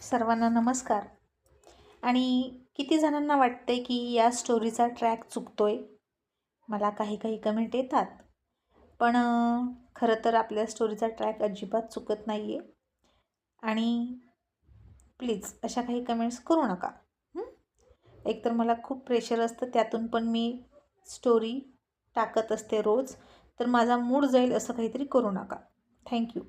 सर्वांना नमस्कार. आणि किती जणांना वाटते की या स्टोरीचा ट्रॅक चुकतोय. मला काही काही कमेंट येतात, पण खरं तर आपल्या स्टोरीचा ट्रॅक अजिबात चुकत नाही आहे. आणि प्लीज अशा काही कमेंट्स करू नका. एकतर मला खूप प्रेशर असतं, त्यातून पण मी स्टोरी टाकत असते रोज, तर माझा मूड जाईल असं काहीतरी करू नका. थँक्यू.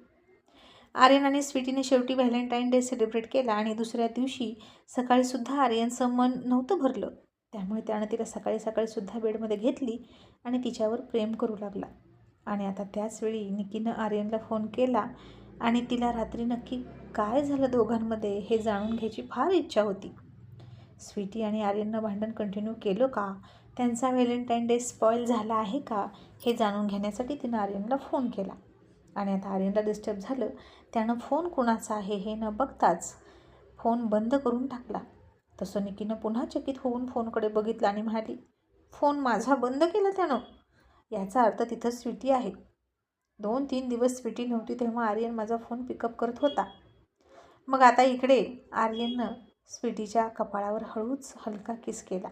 आर्यन आणि स्वीटीने शेवटी व्हॅलेंटाईन डे सेलिब्रेट केला आणि दुसऱ्या दिवशी सकाळीसुद्धा आर्यनचं मन नव्हतं भरलं. त्यामुळे त्यानं तिला सकाळी सकाळीसुद्धा बेडमध्ये घेतली आणि तिच्यावर प्रेम करू लागला. आणि आता त्याचवेळी निकीनं आर्यनला फोन केला आणि तिला रात्री नक्की काय झालं दोघांमध्ये हे जाणून घ्यायची फार इच्छा होती. स्वीटी आणि आर्यननं भांडण कंटिन्यू केलं का, त्यांचा व्हॅलेंटाईन डे स्पॉईल झाला आहे का, हे जाणून घेण्यासाठी तिनं आर्यनला फोन केला. आणि आता आर्यनला डिस्टर्ब झालं. त्यानं फोन कुणाचा आहे हे न बघताच फोन बंद करून टाकला. तसं निकीनं पुन्हा चकित होऊन फोनकडे बघितलं आणि म्हणाली, फोन माझा बंद केला त्यानं? याचा अर्थ तिथं स्वीटी आहे. 2-3 दिवस स्वीटी नव्हती तेव्हा आर्यन माझा फोन पिकअप करत होता. मग आता इकडे आर्यननं स्वीटीच्या कपाळावर हळूच हलका किस केला.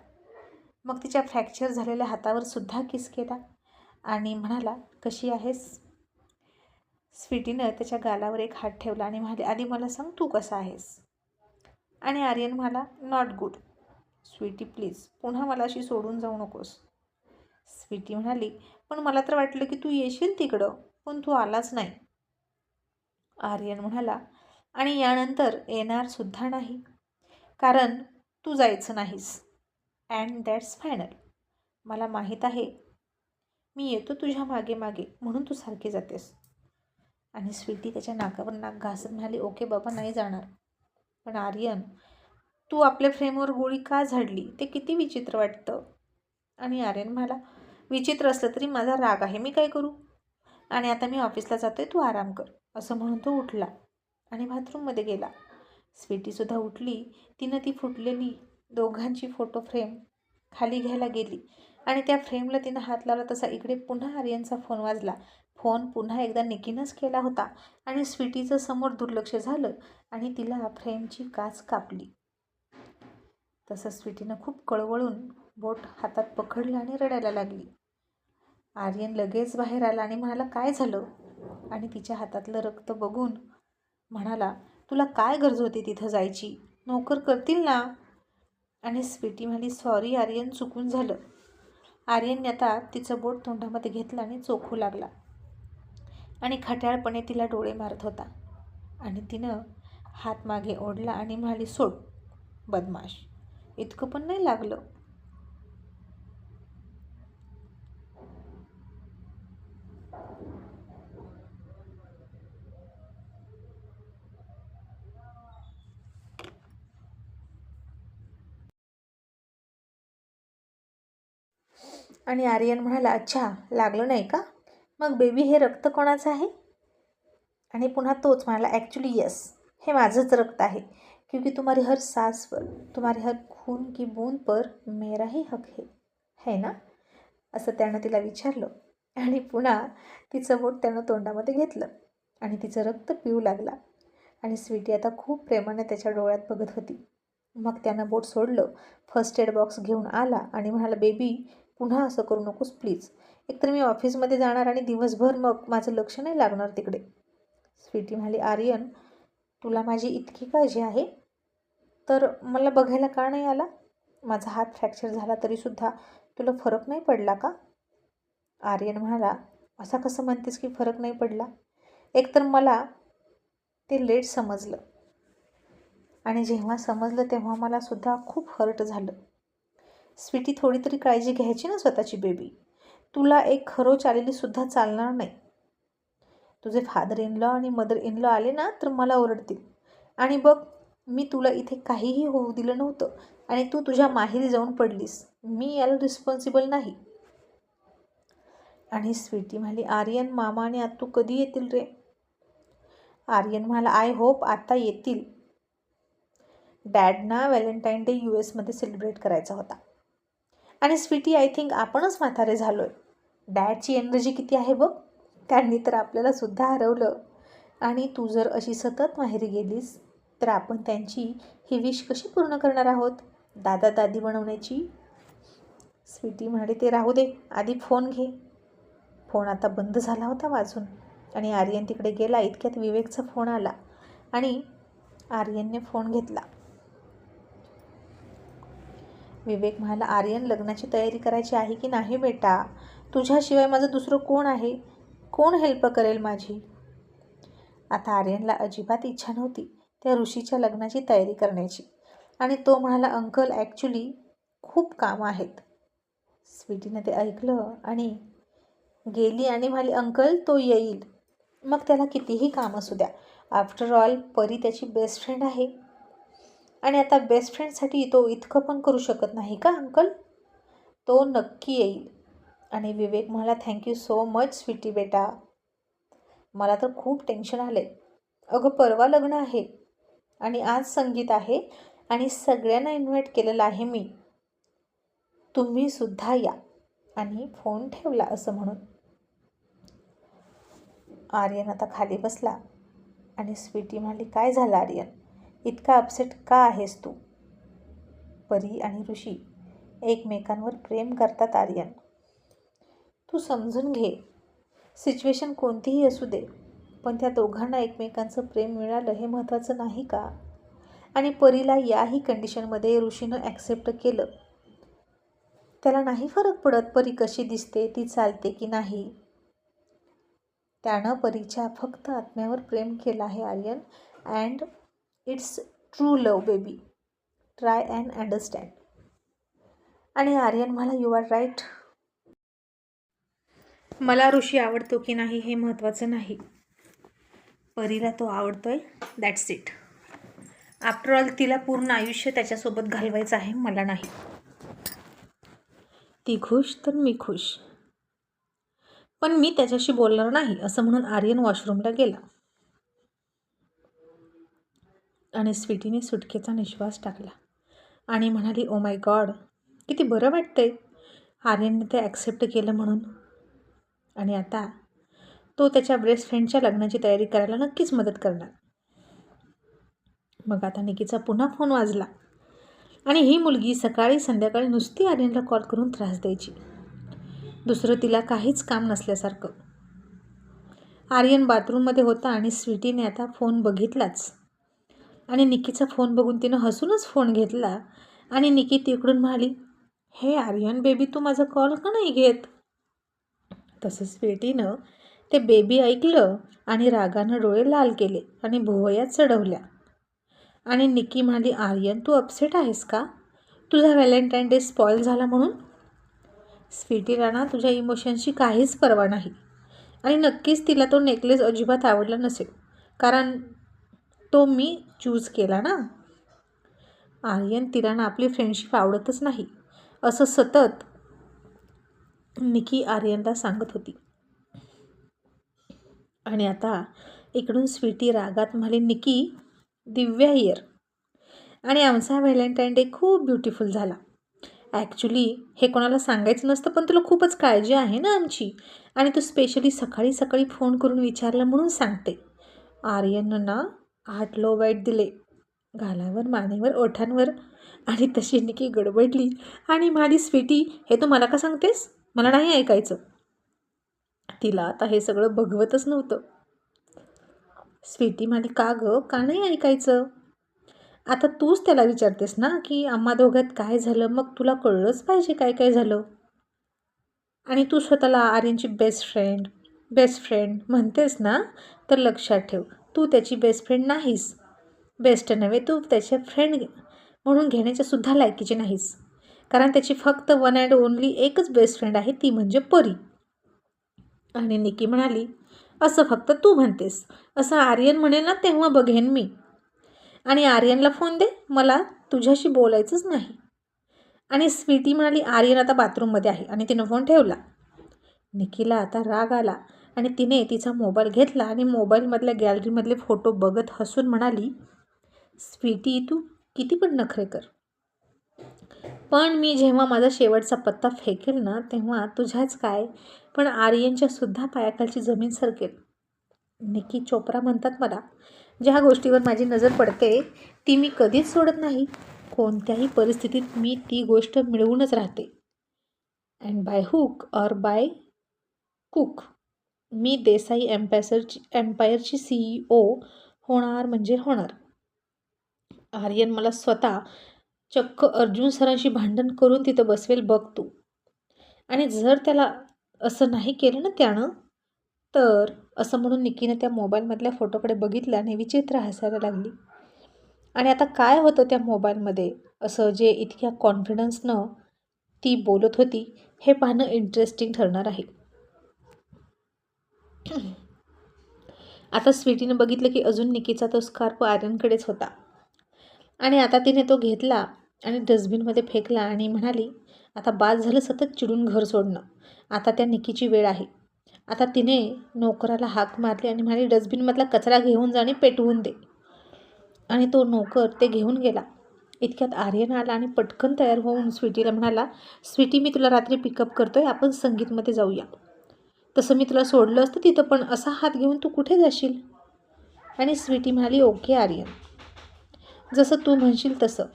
मग तिच्या फ्रॅक्चर झालेल्या हातावर सुद्धा किस केला आणि म्हणाला, कशी आहेस? स्वीटीनं त्याच्या गालावर एक हात ठेवला आणि म्हणाले, आधी मला सांग तू कसा आहेस? आणि आर्यन म्हणाला, नॉट गुड. स्वीटी प्लीज पुन्हा मला अशी सोडून जाऊ नकोस. स्वीटी म्हणाली, पण मला तर वाटलं की तू येशील तिकडं, पण तू आलाच नाही. आर्यन म्हणाला, आणि यानंतर येणार सुद्धा नाही, कारण तू जायचं नाहीस. And that's final. मला माहीत आहे, मी येतो तुझ्या मागे मागे म्हणून तू सारखी जातेस. आणि स्वीटी त्याच्या नाकावर नाक घासत म्हणाली, ओके बाबा, नाही जाणार. पण आर्यन, तू आपल्या फ्रेमवर गोळी का झाडली ते किती विचित्र वाटतं. आणि आर्यन म्हणाला, विचित्र असलं तरी माझा राग आहे, मी काय करू? आणि आता मी ऑफिसला जातोय, तू आराम कर. असं म्हणून तो उठला आणि बाथरूममध्ये गेला. स्वीटीसुद्धा उठली. तिनं ती फुटलेली दोघांची फोटो फ्रेम खाली घ्यायला गेली आणि त्या फ्रेमला तिनं हात लावला. तसा इकडे पुन्हा आर्यनचा फोन वाजला. फोन पुन्हा एकदा निकीनंच केला होता आणि स्वीटीचं समोर दुर्लक्ष झालं आणि तिला फ्रेमची काच कापली. तसं स्वीटीनं खूप कळवळून बोट हातात पकडलं आणि रडायला लागली. आर्यन लगेच बाहेर आला आणि म्हणाला, काय झालं? आणि तिच्या हातातलं रक्त बघून म्हणाला, तुला काय गरज होती तिथं जायची? नोकर करतील ना. आणि स्वीटी म्हणाली, सॉरी आर्यन, चुकून झालं. आर्यनने आता तिचं बोट तोंडामध्ये घेतलं आणि चोखू लागला आणि खट्याळपणे तिला डोळे मारत होता. आणि तिनं हात मागे ओढला आणि म्हणाली, सोड बदमाश, इतकं पण नाही लागलं. आणि आर्यन म्हणाला, अच्छा, लागलं नाही का? मग बेबी, हे रक्त कोणाचं आहे? आणि पुन्हा तोच म्हणाला, ॲक्च्युली येस, हे माझंच रक्त आहे, क्योंकि तुम्हारी हर सांस पर, तुम्हारे हर खून की बूंद पर मेरा ही हक है ना? असं त्यानं तिला विचारलं. आणि पुन्हा तिचं बोट त्यानं तोंडामध्ये घेतलं आणि तिचं रक्त पिऊ लागला. आणि स्वीटी आता खूप प्रेमाने त्याच्या डोळ्यात बघत होती. मग त्यानं बोट सोडलं, फर्स्ट एड बॉक्स घेऊन आला आणि म्हणाला, बेबी, पुन्हा असं करू नकोस प्लीज. एकतर मी ऑफिसमध्ये जाणार आणि दिवसभर मग माझं लक्ष नाही लागणार तिकडे. स्वीटी म्हणाली, आर्यन, तुला माझी इतकी काळजी आहे तर मला बघायला का नाही आला? माझा हात फ्रॅक्चर झाला तरीसुद्धा तुला फरक नाही पडला का? आर्यन म्हणाला, असा कसं म्हणतेस की फरक नाही पडला? एकतर मला ते लेट समजलं आणि जेव्हा समजलं तेव्हा मला सुद्धा खूप हर्ट झालं. स्वीटी, थोडी तरी काळजी घ्यायची ना स्वतःची बेबी. तुला एक खरोच आलेली सुद्धा चालणार नाही. तुझे फादर इन लॉ आणि मदर इन लॉ आले ना तर मला ओरडतील. आणि बघ, मी तुला इथे काहीही होऊ दिलं नव्हतं आणि तू तुझ्या माहेरी जाऊन पडलीस. मी याला रिस्पॉन्सिबल नाही. आणि स्वीटी म्हणाली, आर्यन, मामा आणि आत्तू कधी येतील रे? आर्यन म्हणाला, आय होप आता येतील. डॅडना व्हॅलेंटाईन डे US मध्ये सेलिब्रेट करायचा होता. आणि स्वीटी, आय थिंक आपणच म्हातारे झालो आहे. डॅडची एनर्जी किती आहे बघ. त्यांनी तर आपल्याला सुद्धा हरवलं. आणि तू जर अशी सतत माहेरी गेलीस तर आपण त्यांची ही विश कशी पूर्ण करणार आहोत? दादा दादी बनवण्याची. स्वीटी म्हणाली, ते राहू दे, आधी फोन घे. फोन आता बंद झाला होता वाजून आणि आर्यन तिकडे गेला. इतक्यात विवेकचा फोन आला आणि आर्यनने फोन घेतला. विवेक म्हणाला, आर्यन, लग्नाची तयारी करायची आहे की नाही बेटा? तुझ्याशिवाय माझं दुसरं कोण आहे? कोण हेल्प करेल माझी? आता आर्यनला अजिबात इच्छा नव्हती त्या ऋषीच्या लग्नाची तयारी करण्याची आणि तो म्हणाला, अंकल, ॲक्च्युली खूप कामं आहेत. स्वीटीनं ते ऐकलं आणि गेली आणि म्हणाली, अंकल, तो येईल. मग त्याला कितीही काम असू द्या. आफ्टर ऑल परी त्याची बेस्ट फ्रेंड आहे आणि आता बेस्ट फ्रेंडसाठी तो इतकं पण करू शकत नाही का अंकल? तो नक्की येईल. आणि विवेक म्हणाला, थँक्यू सो मच स्वीटी बेटा. मला तर खूप टेन्शन आलं आहे. अगं, परवा लग्न आहे आणि आज संगीत आहे आणि सगळ्यांना इन्व्हाइट केलेलं आहे मी. तुम्हीसुद्धा या. आणि फोन ठेवला असं म्हणून. आर्यन आता खाली बसला आणि स्वीटी म्हणाली, काय झालं आर्यन? इतका अपसेट का आहेस तू? परी आणि ऋषी एकमेकांवर प्रेम करतात आर्यन. तू समजून घे. सिच्युएशन कोणतीही असू दे, पण त्या दोघांना एकमेकांचं प्रेम मिळालं हे महत्त्वाचं नाही का? आणि परीला याही कंडिशनमध्ये ऋषीनं ॲक्सेप्ट केलं. त्याला नाही फरक पडत परी कशी दिसते, ती चालते की नाही. त्यानं परीच्या फक्त आत्म्यावर प्रेम केलं आहे Aryan. And it's true love baby. Try and understand. आणि आर्यन म्हणाला, यू आर राईट. मला ऋषी आवडतो की नाही हे महत्त्वाचं नाही. परीला तो आवडतोय, दॅट्स इट. आफ्टर ऑल तिला पूर्ण आयुष्य त्याच्यासोबत घालवायचं आहे, मला नाही. ती खुश तर मी खुश, पण मी त्याच्याशी बोलणार नाही असं म्हणून आर्यन वॉशरूमला गेला. आणि स्वीटीने सुटकेचा निश्वास टाकला आणि म्हणाली, ओ माय गॉड, किती बरं वाटतंय आर्यनने ते ॲक्सेप्ट केलं म्हणून. आणि आता तो त्याच्या बेस्ट फ्रेंडच्या लग्नाची तयारी करायला नक्कीच मदत करणार. मग आता निकीचा पुन्हा फोन वाजला आणि ही मुलगी सकाळी संध्याकाळी नुसती आर्यनला कॉल करून त्रास द्यायची. दुसरं तिला काहीच काम नसल्यासारखं. आर्यन बाथरूममध्ये होता आणि स्वीटीने आता फोन बघितलाच आणि निकीचा फोन बघून तिनं हसूनच फोन घेतला आणि निकी तिकडून म्हणाली, हे आर्यन बेबी, तू माझा कॉल का नाही घेत? तसं स्वीटीनं ते बेबी ऐकलं आणि रागानं डोळे लाल केले आणि भुवया चढवल्या. आणि निकी म्हणाली, आर्यन, तू अपसेट आहेस का? तुझा व्हॅलेंटाईन डे स्पॉईल झाला म्हणून? स्वीटीला ना तुझ्या इमोशन्सची काहीच पर्वा नाही आणि नक्कीच तिला तो नेकलेस अजिबात आवडला नसेल, कारण तो मी चूज केला ना. आर्यन, तिला ना आपली फ्रेंडशिप आवडतच नाही असं सतत निकी आर्यनला सांगत होती. आणि आता इकडून स्वीटी रागात म्हणाली, निकी, दिव्या हियर, आणि आमचा व्हॅलेंटाईन डे खूप ब्युटिफुल झाला. ॲक्च्युली हे कोणाला सांगायचं नसतं, पण तुला खूपच काळजी आहे ना आमची, आणि तू स्पेशली सकाळी सकाळी फोन करून विचारलं म्हणून सांगते. आर्यननं ना 8 लो बाईट दिले, गालावर, मानेवर, ओठांवर. आणि तशी निकी गडबडली आणि म्हणाली, स्वीटी, हे तू मला का सांगतेस? मला नाही ऐकायचं. तिला आता हे सगळं बघवतच नव्हतं. स्वीटी म्हणाली, का गं, का नाही ऐकायचं? आता तूच त्याला विचारतेस ना की आम्हा दोघात काय झालं, मग तुला कळलंच पाहिजे काय काय झालं. आणि तू स्वतःला आर्यनची बेस्ट फ्रेंड म्हणतेस ना, तर लक्षात ठेव, तू त्याची बेस्ट फ्रेंड नाहीस. बेस्ट नव्हे, तू त्याचे फ्रेंड म्हणून घेण्याच्या सुद्धा लायकीची नाहीस, कारण त्याची फक्त वन अँड ओनली एकच बेस्ट फ्रेंड आहे, ती म्हणजे परी. आणि निकी म्हणाली, असं फक्त तू म्हणतेस, असं आर्यन म्हणेल ना तेव्हा बघेन मी. आणि आर्यनला फोन दे, मला तुझ्याशी बोलायचंच नाही. आणि स्वीटी म्हणाली, आर्यन आता बाथरूममध्ये आहे, आणि तिनं फोन ठेवला. निकीला आता राग आला आणि तिने तिचा मोबाईल घेतला आणि मोबाईलमधल्या गॅलरीमधले फोटो बघत हसून म्हणाली, स्वीटी, तू किती पण नखरे कर, पण मी जेव्हा माझा शेवटचा पत्ता फेकेल ना, तेव्हा तुझ्याच काय, पण आर्यनच्या सुद्धा पायाखालची जमीन सरकेल. निकी चोप्रा म्हणतात मला, ज्या गोष्टीवर माझी नजर पडते ती मी कधीच सोडत नाही. कोणत्याही परिस्थितीत मी ती गोष्ट मिळवूनच राहते. And by hook or by कुक मी देसाई एम्पायरची CEO होणार म्हणजे होणार. आर्यन मला स्वतः चक्क अर्जुन सरांशी भांडण करून तिथं बसवेल बघ तू. आणि जर त्याला असं नाही केलं ना त्यानं, तर असं म्हणून निकीनं त्या मोबाईलमधल्या फोटोकडे बघितलं आणि विचित्र हसायला लागली. आणि आता काय होतं त्या मोबाईलमध्ये असं जे इतक्या कॉन्फिडन्सनं ती बोलत होती हे पाहणं इंटरेस्टिंग ठरणार आहे. आता स्वीटीनं बघितलं की अजून निकीचा तो स्कार्फ आर्यनकडेच होता. आणि आता तिने तो घेतला आणि डस्टबिनमध्ये फेकला आणि म्हणाली, आता बाद झालं सतत चिडून घर सोडणं. आता त्या निकीची वेळ आहे. आता तिने नोकराला हाक मारली आणि म्हणाली, डस्टबिनमधला कचरा घेऊन जा आणि पेटवून दे. आणि तो नोकर ते घेऊन गेला. इतक्यात आर्यन आला आणि पटकन तयार होऊन स्वीटीला म्हणाला, स्वीटी मी तुला रात्री पिकअप करतोय, आपण संगीतमध्ये जाऊया. तसं मी तुला सोडलं असतं तिथं, पण असा हात घेऊन तू कुठे जाशील? आणि स्वीटी म्हणाली, ओके आर्यन, जसं तू म्हणशील तसं.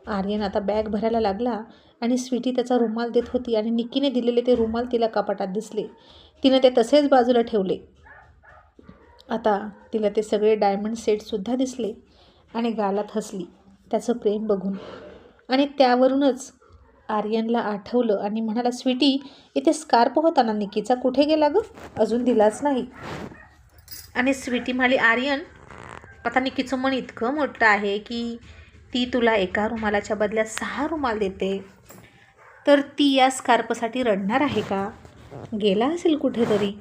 आर्यन आता बॅग भरायला लागला आणि स्वीटी त्याचा रुमाल देत होती आणि निकीने दिलेले ते रुमाल तिला कपाटात दिसले. तिनं ते तसेच बाजूला ठेवले. आता तिला ते सगळे डायमंड सेटसुद्धा दिसले आणि गालात हसली त्याचं प्रेम बघून. आणि त्यावरूनच आर्यनला आठवलं आणि म्हणाला, स्वीटी इथे स्कार्फ होता ना निकीचा, कुठे गेला गं? अजून दिलाच नाही. आणि स्वीटी म्हणाली, आर्यन आता निकीचं मन इतकं मोठं आहे की ती तुला एका रुमालाच्या बदल्यात 6 रुमाल देते, तर ती या स्कार्फसाठी रडणार आहे का? गेला असेल कुठेतरी.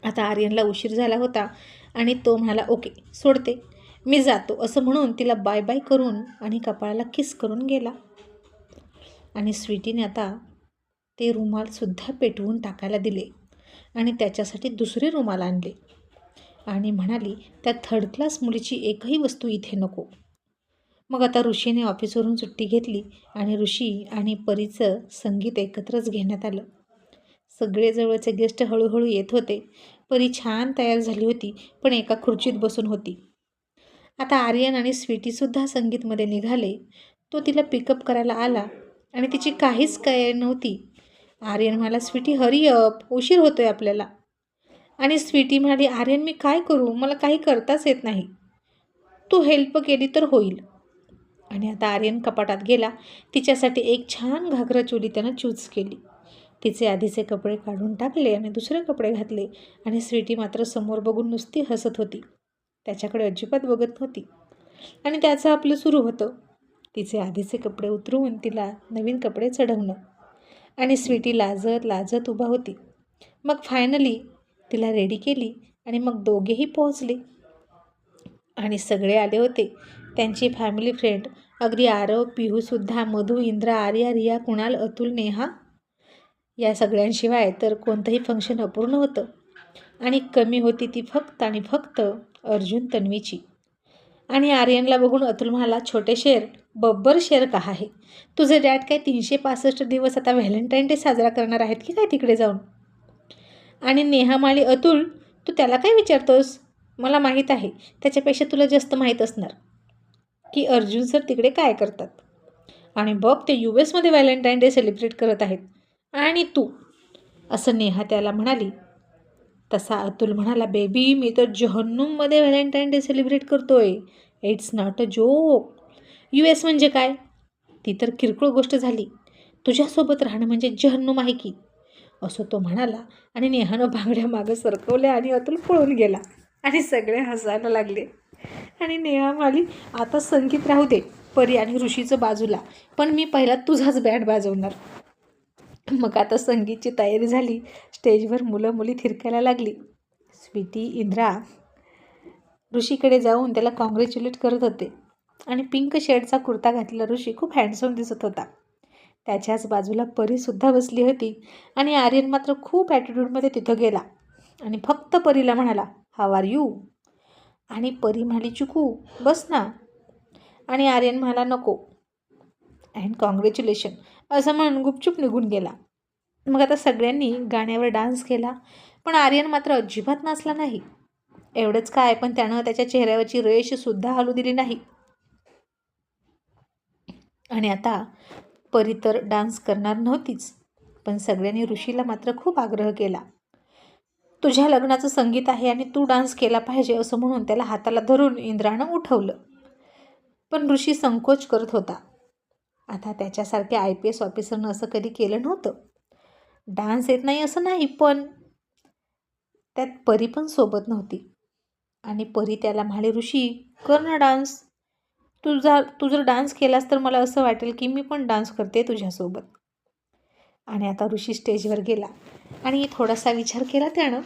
आता आर्यनला उशीर झाला होता आणि तो म्हणाला, ओके सोडते, मी जातो, असं म्हणून तिला बाय बाय करून आणि कपाळाला किस करून गेला. आणि स्वीटीने आता ते रुमालसुद्धा पेटवून टाकायला दिले आणि त्याच्यासाठी दुसरे रुमाल आणले आणि म्हणाली, त्या थर्ड क्लास मुलीची एकही वस्तू इथे नको. मग आता ऋषीने ऑफिसवरून सुट्टी घेतली आणि ऋषी आणि परीचं संगीत एकत्रच घेण्यात आलं. सगळे जवळचे गेस्ट हळूहळू येत होते. परी छान तयार झाली होती, पण एका खुर्चीत बसून होती. आता आर्यन आणि स्वीटीसुद्धा संगीतमध्ये निघाले. तो तिला पिकअप करायला आला आणि तिची काहीच काय नव्हती. आर्यन म्हणाला, स्वीटी हरी अप, उशीर होतोय आपल्याला. आणि स्वीटी म्हणाली, आर्यन मी काय करू, मला काही करताच येत नाही, तू हेल्प केली तर होईल. आणि आता आर्यन कपाटात गेला. तिच्यासाठी एक छान घागरा चोली त्यानं चूज केली. तिचे आधीचे कपडे काढून टाकले आणि दुसरे कपडे घातले आणि स्वीटी मात्र समोर बघून नुसती हसत होती, त्याच्याकडे अजिबात बघत नव्हती. आणि त्याचं आपलं सुरू होतं, तिचे आधीचे कपडे उतरवून तिला नवीन कपडे चढवणं. आणि स्वीटी लाजत लाजत उभा होती. मग फायनली तिला रेडी केली आणि मग दोघेही पोहोचले. आणि सगळे आले होते, त्यांची फॅमिली फ्रेंड, अगदी आरव, पिहूसुद्धा, मधू, इंद्रा, आर्या, रिया, कुणाल, अतुल, नेहा, या सगळ्यांशिवाय तर कोणतंही फंक्शन अपूर्ण होतं. आणि कमी होती ती फक्त आणि फक्त अर्जुन तन्वीची. आणि आर्यनला बघून अतुल म्हणाला, छोटे शेर बब्बर शेर कहा है, तुझे डॅड काय 365 दिवस आता व्हॅलेंटाईन डे साजरा करणार आहेत की काय तिकडे जाऊन? आणि नेहा म्हणाली, अतुल तू त्याला काय विचारतोस, मला माहीत आहे, त्याच्यापेक्षा तुला जास्त माहीत असणार की अर्जुन सर तिकडे काय करतात. आणि बघ ते US मध्ये व्हॅलेंटाईन डे सेलिब्रेट करत आहेत आणि तू, असं नेहा त्याला म्हणाली. तसा अतुल म्हणाला, बेबी मी तर जहन्नुममध्ये व्हॅलेंटाईन डे सेलिब्रेट करतोय, it's not a joke. US म्हणजे काय, ती तर किरकोळ गोष्ट झाली, तुझ्यासोबत राहणं म्हणजे जहन्नुम आहे की, असं तो म्हणाला. आणि नेहानं बांगड्या मागं सरकवल्या आणि अतुल पळून गेला. आणि सगळे हसायला लागले. आणि नेहा म्हणाली, आता संगीत राहू दे परी आणि ऋषीचं बाजूला, पण मी पहिला तुझाच बँड वाजवणार. मग आता संगीतची तयारी झाली. स्टेजवर मुलं मुली थिरकायला लागली. स्वीटी, इंद्रा ऋषीकडे जाऊन त्याला कॉंग्रॅच्युलेट करत होते. आणि पिंक शेडचा कुर्ता घातलेला ऋषी खूप हँडसम दिसत होता. त्याच्याच बाजूला परीसुद्धा बसली होती. आणि आर्यन मात्र खूप ॲटिट्यूडमध्ये तिथं गेला आणि फक्त परीला म्हणाला, हाव आर यू. आणि परी म्हणाली, चिकू बस ना. आणि आर्यन म्हणाला, नको अँड कॉंग्रॅच्युलेशन, असं म्हणून गुपचूप निघून गेला. मग आता सगळ्यांनी गाण्यावर डान्स केला, पण आर्यन मात्र अजिबात नाचला नाही. एवढंच काय, पण त्यानं त्याच्या चेहऱ्यावरची रेषसुद्धा हलू दिली नाही. आणि आता परी तर डान्स करणार नव्हतीच, पण सगळ्यांनी ऋषीला मात्र खूप आग्रह केला. तुझ्या लग्नाचं संगीत आहे आणि तू डान्स केला पाहिजे असं म्हणून त्याला हाताला धरून इंद्रानं उठवलं. पण ऋषी संकोच करत होता. आता त्याच्यासारख्या IPS ऑफिसरनं असं कधी केलं नव्हतं. डान्स येत नाही असं नाही, पण त्यात परी पण सोबत नव्हती. आणि परी त्याला म्हणाली, ऋषी कर ना डान्स. तू जर डान्स केलास तर मला असं वाटेल की मी पण डान्स करते तुझ्यासोबत. आणि आता ऋषी स्टेजवर गेला आणि थोडासा विचार केला त्यानं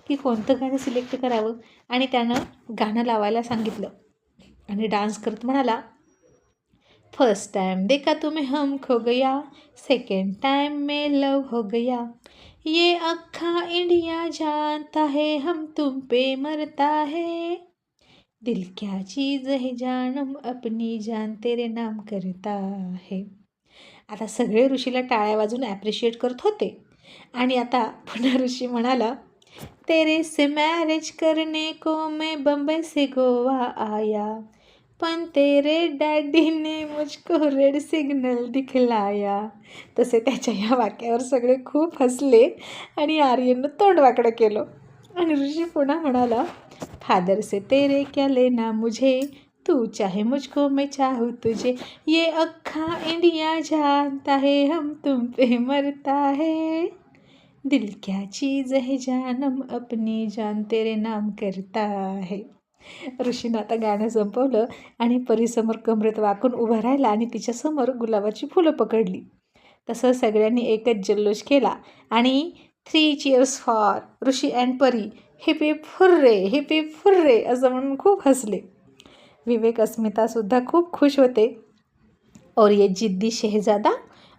की कोणतं गाणं सिलेक्ट करावं. आणि त्यानं गाणं लावायला सांगितलं आणि डान्स करत म्हणाला, फर्स्ट टाइम देखा तुम्हें हम खो गया, सेकेंड टाइम में लव हो गया, ये अक्खा इंडिया जानता है हम तुम पे मरता है, दिल क्या चीज़ है जानम अपनी जान तेरे नाम करता है. आता सगळे ऋषीला टाळ्या वाजून ॲप्रिशिएट करत होते. आणि आता पुन्हा ऋषी म्हणाला, तेरे से मैरिज करने को मैं बम्बई से गोवा आया, पण तेरे डॅडी ने मुझको रेड सिग्नल दिखलाया. तसे त्याच्या या वाक्यावर सगळे खूप हसले आणि आर्यननं तोंड वाकडं केलं. आणि ऋषी पुन्हा म्हणाला, फादर से तेरे क्या लेना मुझे, तू चाहे मुझको मैं चाहूँ तुझे, ये अक्खा इंडिया जानता है हम तुम पे मरता है, दिल क्या चीज़ है जानम अपनी जान तेरे नाम करता है. ऋषीनं आता गाणं संपवलं आणि परीसमोर कमरेत वाकून उभा राहिला आणि तिच्यासमोर गुलाबाची फुलं पकडली. तसं सगळ्यांनी एकच जल्लोष केला आणि 3 cheers फॉर ऋषी अँड परी, heap heap hurray, heap heap hurray असं म्हणून खूप हसले. विवेक अस्मितासुद्धा खूप खुश होते. और ये जिद्दी शहजादा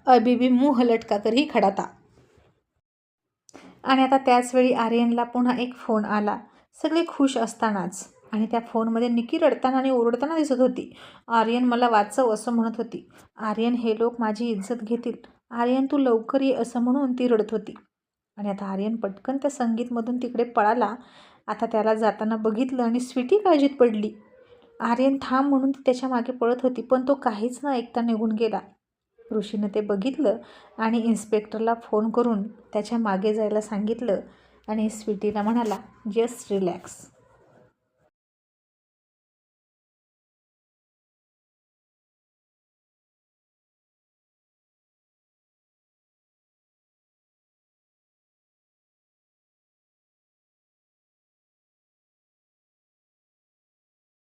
अभी भी मुँह लटका कर ही खडा था. आणि आता त्याचवेळी आर्यनला पुन्हा एक फोन आला. सगळे खुश असतानाच. आणि त्या फोनमध्ये निकी रडताना आणि ओरडताना दिसत होती. आर्यन मला वाचव असं म्हणत होती. आर्यन हे लोक माझी इज्जत घेतील. आर्यन तू लवकर ये असं म्हणून ती रडत होती. आणि आता आर्यन पटकन त्या संगीतमधून तिकडे पळाला. आता त्याला जाताना बघितलं आणि स्वीटी काळजीत पडली. आर्यन थांब म्हणून ती त्याच्या मागे पळत होती, पण तो काहीच न ऐकता निघून गेला. ऋषीनं ते बघितलं आणि इन्स्पेक्टरला फोन करून त्याच्या मागे जायला सांगितलं आणि स्वीटीला म्हणाला, जस्ट रिलॅक्स.